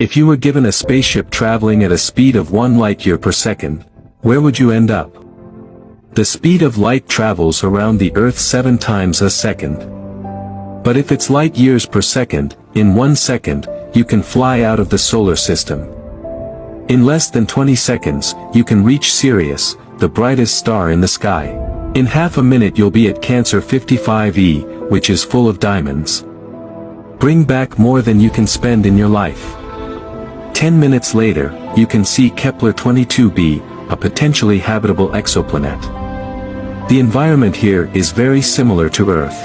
If you were given a spaceship traveling at a speed of 1 light year per second, where would you end up? The speed of light travels around the Earth 7 times a second. But if it's light years per second, in 1 second, you can fly out of the solar system. In less than 20 seconds, you can reach Sirius, the brightest star in the sky. In half a minute you'll be at Cancer 55e, which is full of diamonds. Bring back more than you can spend in your life. 10 minutes later, you can see Kepler 22b, a potentially habitable exoplanet. The environment here is very similar to Earth.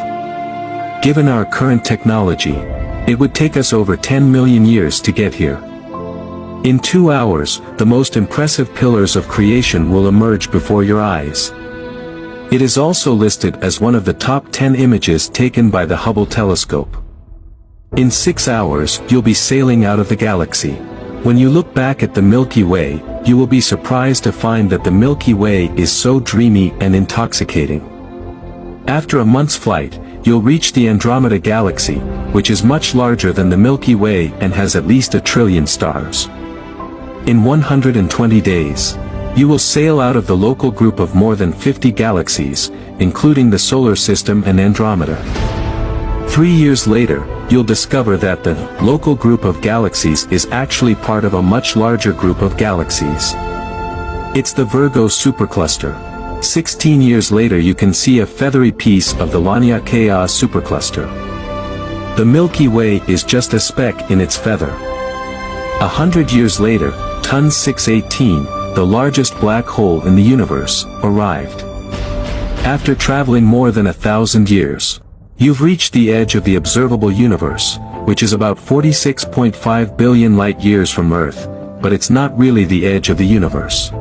Given our current technology, it would take us over 10 million years to get here. In 2 hours, the most impressive pillars of creation will emerge before your eyes. It is also listed as one of the top 10 images taken by the Hubble telescope. In 6 hours, you'll be sailing out of the galaxy. When you look back at the Milky Way, you will be surprised to find that the Milky Way is so dreamy and intoxicating. After a month's flight, you'll reach the Andromeda Galaxy, which is much larger than the Milky Way and has at least 1 trillion stars. In 120 days, you will sail out of the local group of more than 50 galaxies, including the Solar System and Andromeda. 3 years later, you'll discover that the local group of galaxies is actually part of a much larger group of galaxies. It's the Virgo supercluster. 16 years later you can see a feathery piece of the Laniakea supercluster. The Milky Way is just a speck in its feather. 100 years later, TUN 618, the largest black hole in the universe, arrived. After traveling more than 1,000 years, you've reached the edge of the observable universe, which is about 46.5 billion light-years from Earth, but it's not really the edge of the universe.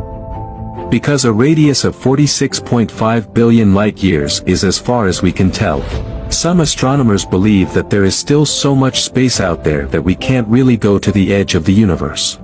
Because a radius of 46.5 billion light-years is as far as we can tell, some astronomers believe that there is still so much space out there that we can't really go to the edge of the universe.